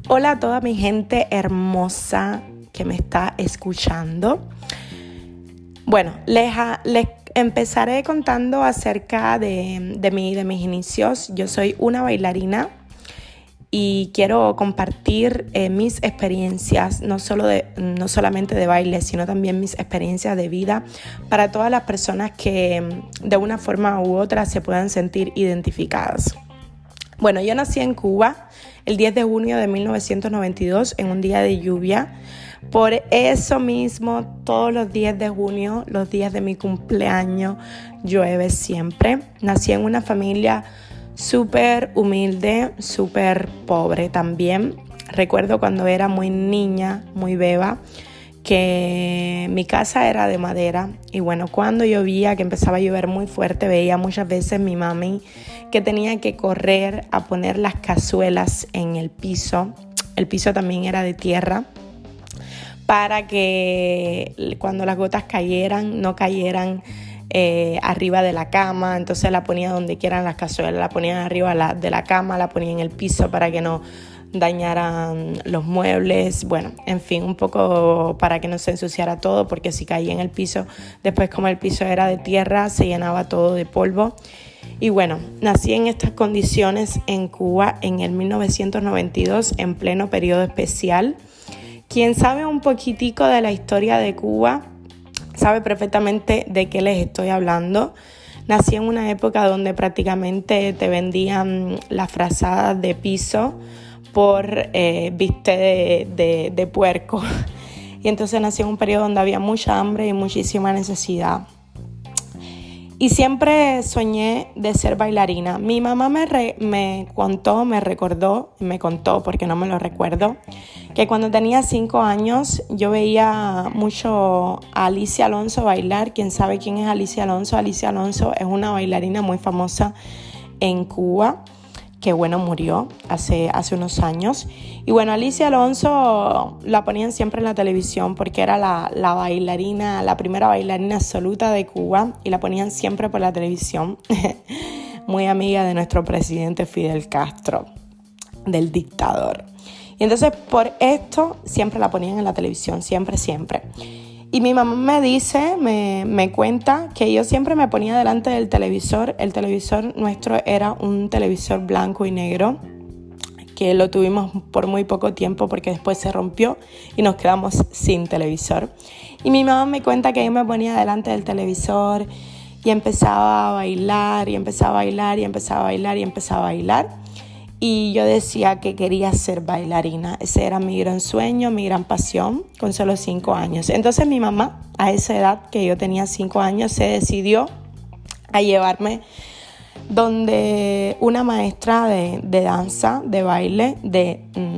Hola a toda mi gente hermosa que me está escuchando. Bueno, les empezaré contando acerca de mis inicios. Yo soy una bailarina y quiero compartir mis experiencias, no solamente de baile, sino también mis experiencias de vida para todas las personas que de una forma u otra se puedan sentir identificadas. Bueno, yo nací en Cuba el 10 de junio de 1992 en un día de lluvia. Por eso mismo, todos los 10 de junio, los días de mi cumpleaños, llueve siempre. Nací en una familia súper humilde, súper pobre también. Recuerdo cuando era muy niña, muy beba, que mi casa era de madera y bueno, cuando llovía, que empezaba a llover muy fuerte, veía muchas veces mi mami que tenía que correr a poner las cazuelas en el piso. El piso también era de tierra para que cuando las gotas cayeran, no cayeran arriba de la cama. Entonces la ponía donde quieran las cazuelas, la ponían arriba de la cama, la ponía en el piso para que no dañaran los muebles, bueno, en fin, un poco para que no se ensuciara todo, porque si caía en el piso, después como el piso era de tierra, se llenaba todo de polvo. Y bueno, nací en estas condiciones en Cuba en el 1992, en pleno periodo especial. Quien sabe un poquitico de la historia de Cuba, sabe perfectamente de qué les estoy hablando. Nací en una época donde prácticamente te vendían las frazadas de piso por viste de puerco. Y entonces nací en un periodo donde había mucha hambre y muchísima necesidad. Y siempre soñé de ser bailarina. Mi mamá me contó, porque no me lo recuerdo, que cuando tenía 5 años yo veía mucho a Alicia Alonso bailar. ¿Quién sabe quién es Alicia Alonso? Alicia Alonso es una bailarina muy famosa en Cuba, que bueno, murió hace unos años. Y bueno, Alicia Alonso la ponían siempre en la televisión porque era la bailarina, la primera bailarina absoluta de Cuba, y la ponían siempre por la televisión. Muy amiga de nuestro presidente Fidel Castro, del dictador. Y entonces por esto siempre la ponían en la televisión, siempre. Y mi mamá me cuenta que yo siempre me ponía delante del televisor. El televisor nuestro era un televisor blanco y negro, que lo tuvimos por muy poco tiempo porque después se rompió y nos quedamos sin televisor. Y mi mamá me cuenta que yo me ponía delante del televisor y empezaba a bailar, Y yo decía que quería ser bailarina. Ese era mi gran sueño, mi gran pasión, con solo 5 años. Entonces mi mamá, a esa edad que yo tenía 5 años, se decidió a llevarme donde una maestra de danza, de baile,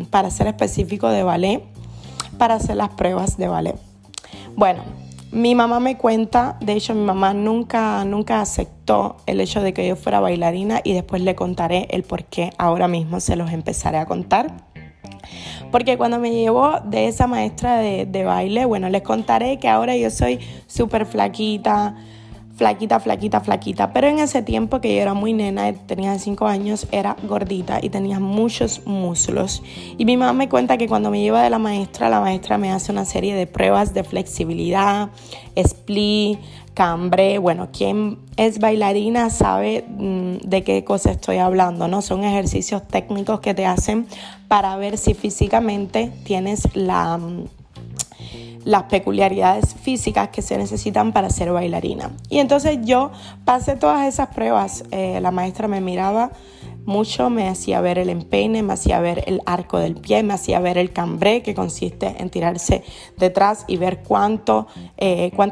para ser específico de ballet, para hacer las pruebas de ballet. Bueno, mi mamá me cuenta, de hecho mi mamá nunca aceptó el hecho de que yo fuera bailarina, y después le contaré el por qué. Ahora mismo se los empezaré a contar. Porque cuando me llevó de esa maestra de baile, bueno, les contaré que ahora yo soy súper flaquita, pero en ese tiempo que yo era muy nena, tenía 5 años, era gordita y tenía muchos músculos. Y mi mamá me cuenta que cuando me lleva de la maestra me hace una serie de pruebas de flexibilidad, split, cambre. Bueno, quien es bailarina sabe de qué cosa estoy hablando, ¿no? Son ejercicios técnicos que te hacen para ver si físicamente tienes las peculiaridades físicas que se necesitan para ser bailarina. Y entonces yo pasé todas esas pruebas. La maestra me miraba mucho, me hacía ver el empeine, me hacía ver el arco del pie, me hacía ver el cambré, que consiste en tirarse detrás y ver cuánta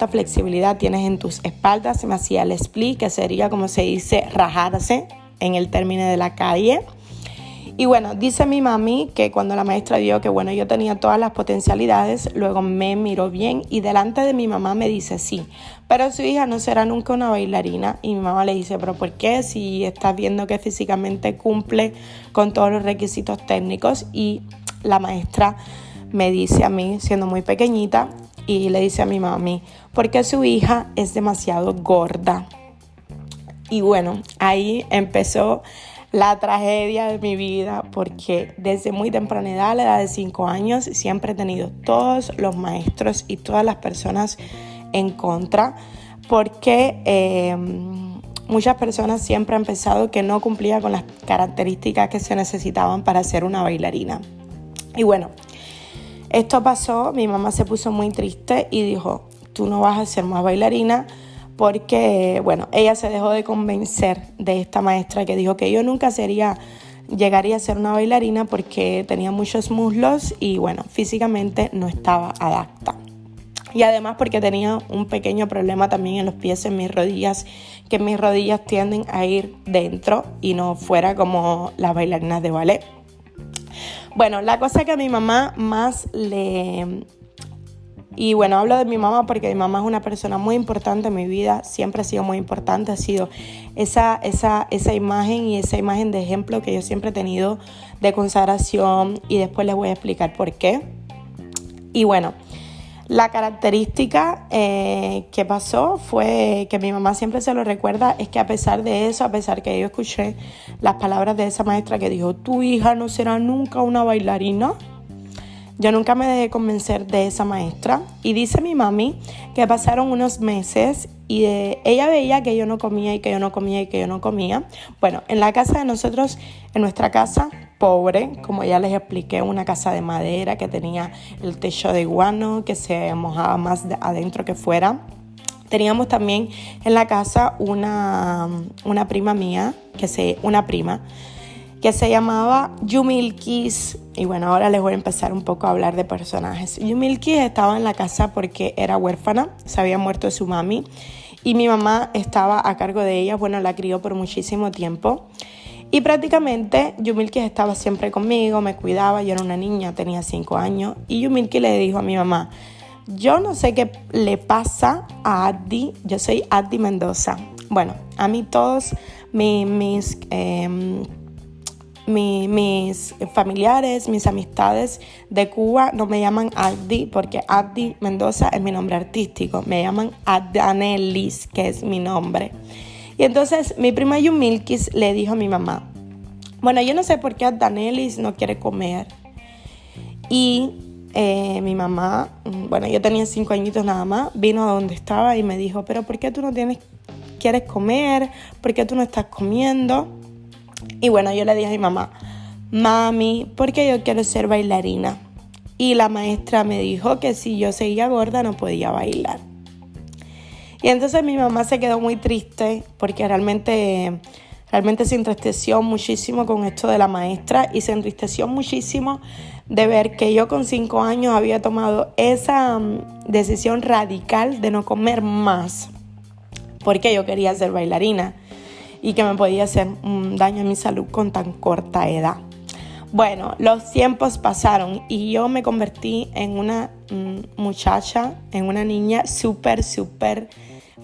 flexibilidad tienes en tus espaldas. Me hacía el split, que sería, como se dice, rajarse en el término de la calle. Y bueno, dice mi mami que cuando la maestra vio que bueno, yo tenía todas las potencialidades, luego me miró bien y delante de mi mamá me dice sí, pero su hija no será nunca una bailarina. Y mi mamá le dice, pero ¿por qué? Si estás viendo que físicamente cumple con todos los requisitos técnicos. Y la maestra me dice a mí, siendo muy pequeñita, y le dice a mi mami, porque su hija es demasiado gorda. Y bueno, ahí empezó la tragedia de mi vida, porque desde muy temprana edad, a la edad de 5 años, siempre he tenido todos los maestros y todas las personas en contra, porque muchas personas siempre han pensado que no cumplía con las características que se necesitaban para ser una bailarina. Y bueno, esto pasó, mi mamá se puso muy triste y dijo, tú no vas a ser más bailarina, porque, bueno, ella se dejó de convencer de esta maestra que dijo que yo nunca llegaría a ser una bailarina porque tenía muchos muslos y, bueno, físicamente no estaba adapta. Y además porque tenía un pequeño problema también en los pies, en mis rodillas, que mis rodillas tienden a ir dentro y no fuera como las bailarinas de ballet. Bueno, la cosa que a mi mamá más Y bueno, hablo de mi mamá porque mi mamá es una persona muy importante en mi vida, siempre ha sido muy importante, ha sido esa imagen y esa imagen de ejemplo que yo siempre he tenido de consagración, y después les voy a explicar por qué. Y bueno, la característica que pasó fue que mi mamá siempre se lo recuerda, es que a pesar de eso, a pesar que yo escuché las palabras de esa maestra que dijo, tu hija no será nunca una bailarina, yo nunca me dejé convencer de esa maestra. Y dice mi mami que pasaron unos meses y ella veía que yo no comía y que yo no comía y que yo no comía. Bueno, en la casa de nosotros, en nuestra casa pobre, como ya les expliqué, una casa de madera que tenía el techo de guano, que se mojaba más adentro que fuera. Teníamos también en la casa una prima mía, que se llamaba Yumilkis. Y bueno, ahora les voy a empezar un poco a hablar de personajes. Yumilkis estaba en la casa porque era huérfana, se había muerto su mami y mi mamá estaba a cargo de ella. Bueno, la crió por muchísimo tiempo y prácticamente Yumilkis estaba siempre conmigo, me cuidaba. Yo era una niña, tenía 5 años y Yumilkis le dijo a mi mamá, yo no sé qué le pasa a Addi, yo soy Addi Mendoza. Bueno, a mí todos mis familiares, mis amistades de Cuba no me llaman Addi porque Addi Mendoza es mi nombre artístico, me llaman Adanelis, que es mi nombre. Y entonces mi prima Yumilkis le dijo a mi mamá, bueno, yo no sé por qué Adanelis no quiere comer. Y mi mamá, bueno, yo tenía 5 añitos nada más, vino a donde estaba y me dijo, pero ¿por qué tú no quieres comer? ¿Por qué tú no estás comiendo? Y bueno, yo le dije a mi mamá, mami, porque yo quiero ser bailarina. Y la maestra me dijo que si yo seguía gorda no podía bailar. Y entonces mi mamá se quedó muy triste porque realmente se entristeció muchísimo con esto de la maestra y se entristeció muchísimo de ver que yo con 5 años había tomado esa decisión radical de no comer más porque yo quería ser bailarina y que me podía hacer daño a mi salud con tan corta edad. Bueno, los tiempos pasaron y yo me convertí en una muchacha, en una niña súper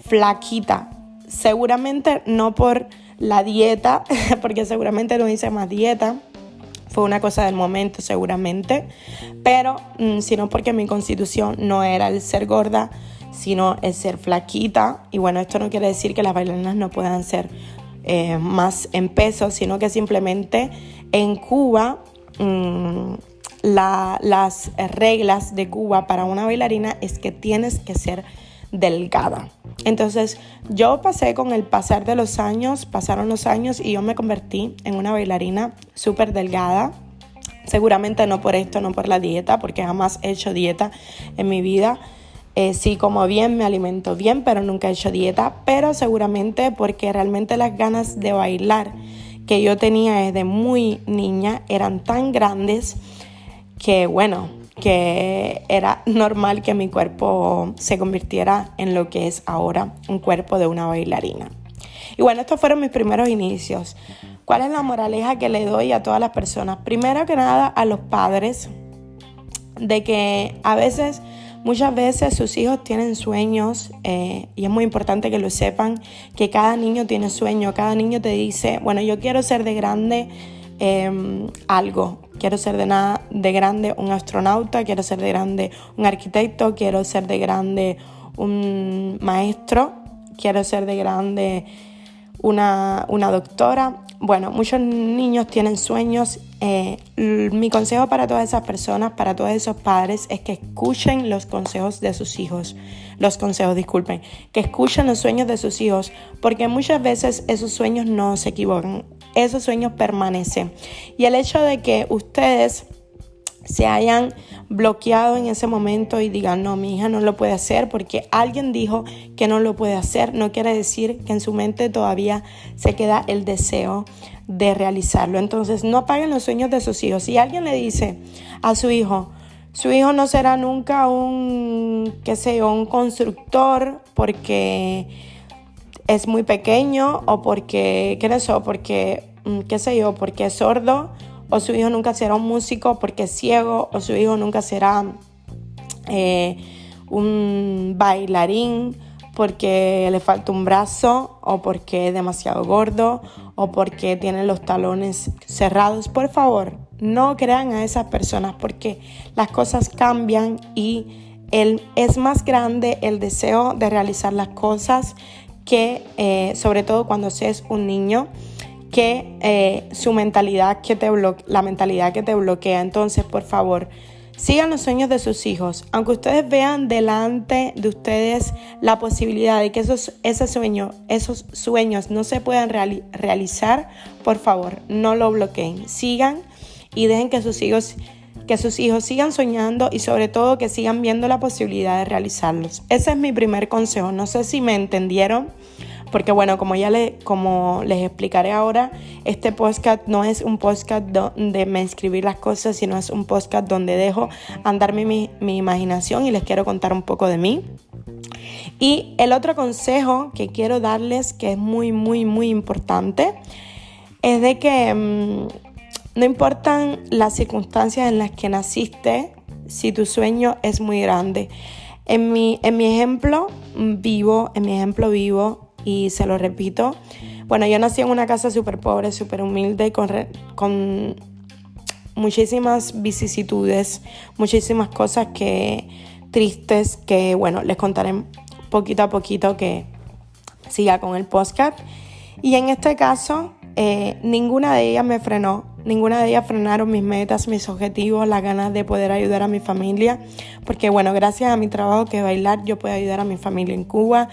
flaquita. Seguramente no por la dieta, porque seguramente no hice más dieta, fue una cosa del momento seguramente, pero sino porque mi constitución no era el ser gorda, sino el ser flaquita. Y bueno, esto no quiere decir que las bailarinas no puedan ser más en peso, sino que simplemente en Cuba las reglas de Cuba para una bailarina es que tienes que ser delgada. Entonces yo con el pasar de los años, pasaron los años y yo me convertí en una bailarina súper delgada. Seguramente no por esto, no por la dieta, porque jamás he hecho dieta en mi vida. Sí como bien, me alimento bien, pero nunca he hecho dieta, pero seguramente porque realmente las ganas de bailar que yo tenía desde muy niña eran tan grandes que bueno, que era normal que mi cuerpo se convirtiera en lo que es ahora, un cuerpo de una bailarina. Y bueno, estos fueron mis primeros inicios. ¿Cuál es la moraleja que le doy a todas las personas? Primero que nada a los padres, de que muchas veces sus hijos tienen sueños y es muy importante que lo sepan, que cada niño tiene sueño, cada niño te dice, bueno, yo quiero ser de grande algo, quiero ser de grande un astronauta, quiero ser de grande un arquitecto, quiero ser de grande un maestro, quiero ser de grande una doctora. Bueno, muchos niños tienen sueños. Mi consejo para todas esas personas, para todos esos padres, es que escuchen los consejos de sus hijos. Que escuchen los sueños de sus hijos, porque muchas veces esos sueños no se equivocan, esos sueños permanecen. Y el hecho de que ustedes se hayan bloqueado en ese momento y digan, no, mi hija no lo puede hacer porque alguien dijo que no lo puede hacer, no quiere decir que en su mente todavía se queda el deseo de realizarlo. Entonces, no apaguen los sueños de sus hijos. Si alguien le dice a su hijo no será nunca un constructor porque es muy pequeño, o porque porque es sordo, o su hijo nunca será un músico porque es ciego, o su hijo nunca será un bailarín porque le falta un brazo, o porque es demasiado gordo, o porque tiene los talones cerrados. Por favor, no crean a esas personas, porque las cosas cambian y es más grande el deseo de realizar las cosas que, sobre todo cuando se es un niño, que su mentalidad la mentalidad que te bloquea. Entonces, por favor, sigan los sueños de sus hijos. Aunque ustedes vean delante de ustedes la posibilidad de que esos sueños no se puedan realizar, por favor, no lo bloqueen. Sigan y dejen que sus hijos sigan soñando, y sobre todo que sigan viendo la posibilidad de realizarlos. Ese es mi primer consejo. No sé si me entendieron, porque bueno, como les explicaré ahora, este podcast no es un podcast donde me escribir las cosas, sino es un podcast donde dejo andar mi imaginación y les quiero contar un poco de mí. Y el otro consejo que quiero darles, que es muy, muy, muy importante, es de que no importan las circunstancias en las que naciste, si tu sueño es muy grande. En mi ejemplo vivo, y se lo repito, bueno, yo nací en una casa súper pobre, súper humilde, con muchísimas vicisitudes, muchísimas cosas tristes que, bueno, les contaré poquito a poquito, que siga con el podcast. Y en este caso, ninguna de ellas me frenó. Ninguna de ellas frenaron mis metas, mis objetivos, las ganas de poder ayudar a mi familia. Porque, bueno, gracias a mi trabajo, que es bailar, yo puedo ayudar a mi familia en Cuba,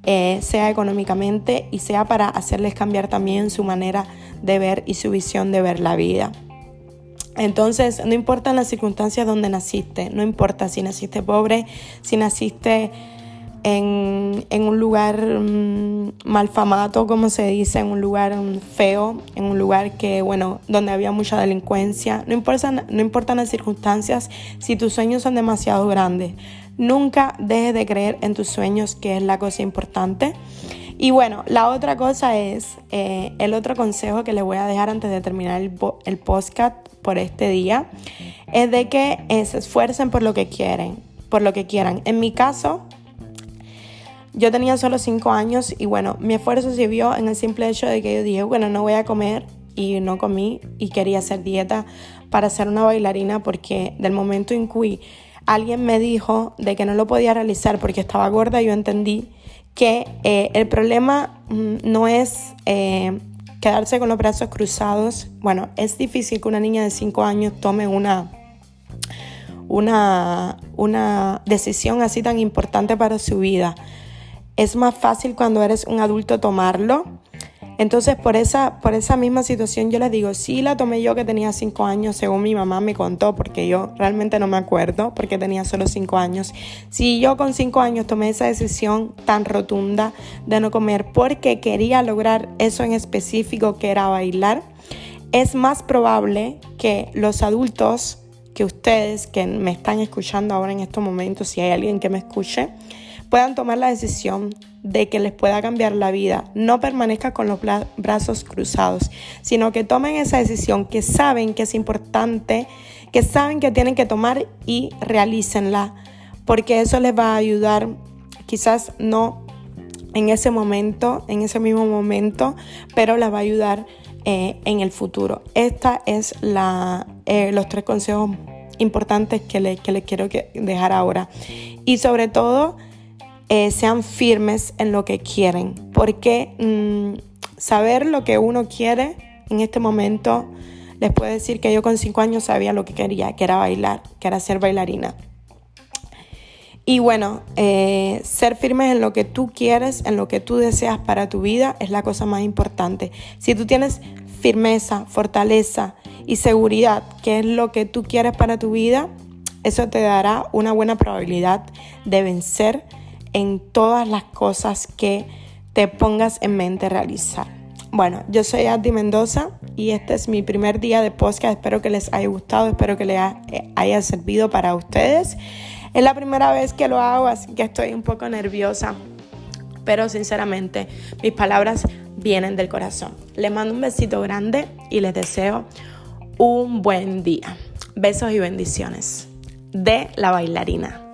sea económicamente y sea para hacerles cambiar también su manera de ver y su visión de ver la vida. Entonces, no importan las circunstancias donde naciste, no importa si naciste pobre, si naciste en un lugar malfamado, como se dice, en un lugar feo, en un lugar que, bueno, donde había mucha delincuencia. No importan las circunstancias si tus sueños son demasiado grandes. Nunca dejes de creer en tus sueños, que es la cosa importante. Y bueno, la otra cosa es, el otro consejo que les voy a dejar antes de terminar el podcast por este día, es de que se esfuercen por lo que quieran. En mi caso, yo tenía solo 5 años y bueno, mi esfuerzo se vio en el simple hecho de que yo dije, bueno, no voy a comer, y no comí, y quería hacer dieta para ser una bailarina, porque del momento en que alguien me dijo de que no lo podía realizar porque estaba gorda, yo entendí que el problema no es quedarse con los brazos cruzados. Bueno, es difícil que una niña de 5 años tome una decisión así tan importante para su vida. Es más fácil cuando eres un adulto tomarlo. Entonces, por esa misma situación, yo les digo, sí la tomé yo, que tenía 5 años, según mi mamá me contó, porque yo realmente no me acuerdo, porque tenía solo 5 años. Si yo con 5 años tomé esa decisión tan rotunda de no comer porque quería lograr eso en específico, que era bailar, es más probable que los adultos, que ustedes que me están escuchando ahora en estos momentos, si hay alguien que me escuche, puedan tomar la decisión de que les pueda cambiar la vida. No permanezcan con los brazos cruzados, sino que tomen esa decisión que saben que es importante, que saben que tienen que tomar, y realícenla, porque eso les va a ayudar, quizás no en ese mismo momento, pero les va a ayudar en el futuro. Esta es los 3 consejos importantes que les quiero dejar ahora. Y sobre todo, sean firmes en lo que quieren, porque saber lo que uno quiere en este momento. Les puedo decir que yo con 5 años sabía lo que quería, que era bailar, que era ser bailarina. Y bueno, ser firmes en lo que tú quieres, en lo que tú deseas para tu vida es la cosa más importante. Si tú tienes firmeza, fortaleza y seguridad, que es lo que tú quieres para tu vida, eso te dará una buena probabilidad de vencer en todas las cosas que te pongas en mente realizar. Bueno, yo soy Addi Mendoza y este es mi primer día de podcast. Espero que les haya gustado, espero que les haya servido para ustedes. Es la primera vez que lo hago, así que estoy un poco nerviosa, pero sinceramente mis palabras vienen del corazón. Les mando un besito grande y les deseo un buen día. Besos y bendiciones de la bailarina.